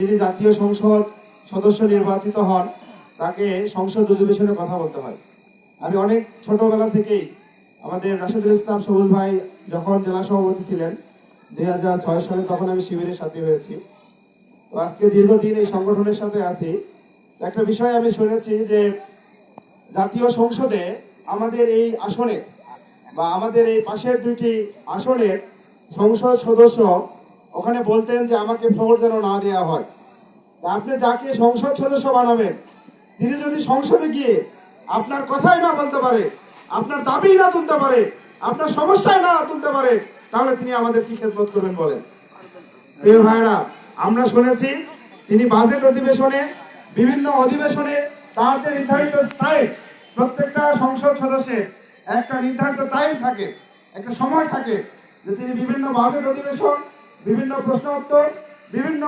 যিনি জাতীয় সংসদ সদস্য নির্বাচিত হন তাকে সংসদ অধিবেশনে কথা বলতে হয়। আমি অনেক ছোটবেলা থেকেই আমাদের রাশেদুল ইসলাম সবুজ ভাই যখন জেলা সভাপতি ছিলেন 2006 সালে, তখন আমি শিবিরের সাথে হয়েছি। তো আজকে দীর্ঘদিন এই সংগঠনের সাথে আছি। একটা বিষয় আমি শুনেছি যে জাতীয় সংসদে আমাদের এই আসনে বা আমাদের এই পাশের দুইটি আসনের সংসদ সদস্য ওখানে বলতেন যে আমাকে ফ্লোর যেন না দেওয়া হয়। আপনি যাকে সংসদ সদস্য বানাবেন তিনি যদি সংসদে গিয়ে আপনার কথাই না বলতে পারে, আপনার দাবি না তুলতে পারে, আপনার সমস্যায় না তুলতে পারে, তাহলে তিনি আমাদের কি খেদমত করবেন বলেন? প্রিয় ভাইরা, আমরা শুনেছি তিনি বাজেট অধিবেশনে বিভিন্ন অধিবেশনে তার যে নির্ধারিত টাইম, প্রত্যেকটা সংসদ সদস্যের একটা নির্ধারিত টাইম থাকে, একটা সময় থাকে যে তিনি বিভিন্ন বাজেট অধিবেশন, বিভিন্ন প্রশ্ন উত্তর, বিভিন্ন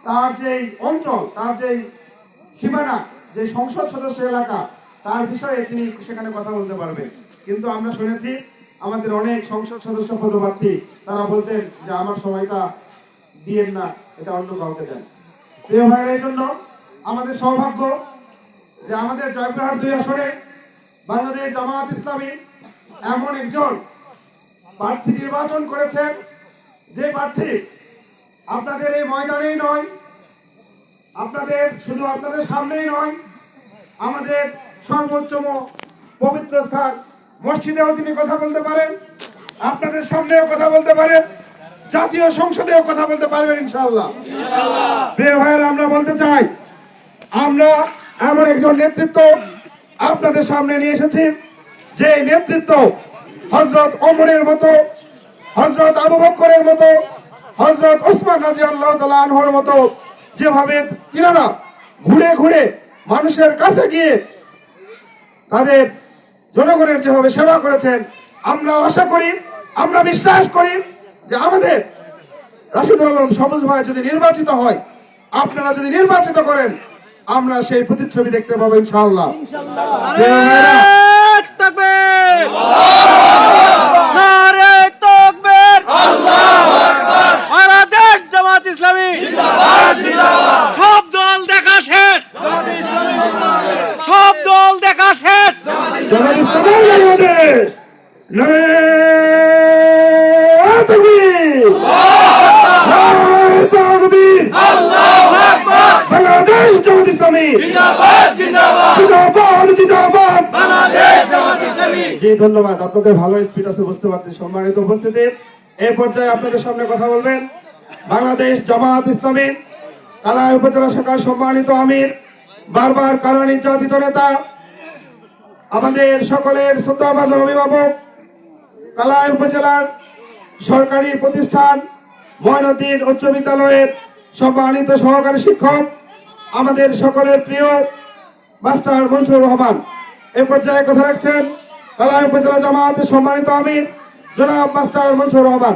তার যে অঞ্চল, তার যে সীমানা, যে সংসদ সদস্য এলাকা, তার বিষয়ে তিনি সেখানে কথা বলতে পারবেন। কিন্তু আমরা শুনেছি আমাদের অনেক সংসদ সদস্য পদপ্রার্থী তারা বলতেন যে আমার সময়টা দিয়েন না, এটা অন্য কাউকে দেন। প্রিয় ভাইয়ের, এই জন্য আমাদের সৌভাগ্য যে আমাদের জয়পুরহাট 2 আসনে বাংলাদেশ জামায়াত ইসলামী এমন একজন প্রার্থী নির্বাচন করেছেন যে প্রার্থী আপনাদের এই ময়দানেই নয়, আপনাদের শুধু আপনাদের সামনেই নয়, আমাদের সর্বোচ্চ পবিত্র স্থান মসজিদেও তিনি কথা বলতে পারেন, আপনাদের সামনেও কথা বলতে পারেন, জাতীয় সংসদেও কথা বলতে পারবেন ইনশাআল্লাহ। প্রিয় ভাইয়েরা, আমরা বলতে চাই আমরা এমন একজন নেতৃত্ব আপনাদের সামনে নিয়ে এসেছি যে নেতৃত্ব হযরত ওমরের মতো, হযরত আবু বকরের মতো, হযরত ওসমান রাদিয়াল্লাহু তাআলা আনহুর মতো যেভাবে তিনারা ঘুরে ঘুরে মানুষের কাছে গিয়ে তাদের জনগণের যেভাবে সেবা করেছেন, আমরা আশা করি, আমরা বিশ্বাস করি যে আমাদের রাশিদুল আলম সবুজ ভাই যদি নির্বাচিত হয়, আপনারা যদি নির্বাচিত করেন, আমরা সেই প্রতিচ্ছবি দেখতে পাবো ইনশাআল্লাহ। বাংলাদেশ জামাত ইসলামী সব দল দেখা শেষ, সব দল দেখা শেষ। বাংলাদেশ জামাত ইসলামী জিন্দাবাদ, জিন্দাবাদ, জিন্দাবাদ। জি, ধন্যবাদ। আপনাদের ভালো স্পিড আছে বুঝতে পারছি। সম্মানিত উপস্থিতি, এই পর্যায়ে আপনাদের সামনে কথা বলবেন বাংলাদেশ জামাত ইসলামী কালাই উপজেলা শাখার সম্মানিত আমির, বারবার কারা নির্যাতিত নেতা, আমাদের সকলের শ্রদ্ধাভাজন অভিভাবক, কালাই উপজেলার সরকারি প্রতিষ্ঠান মঈনুদ্দিন উচ্চ বিদ্যালয়ের সম্মানিত সহকারী শিক্ষক, আমাদের সকলের প্রিয় মাস্টার মনসুর রহমান। এ পর্যায়ে কথা রাখছেন কালাই উপজেলা জামায়াতের সম্মানিত আমির জনাব মাস্টার মনসুর রহমান।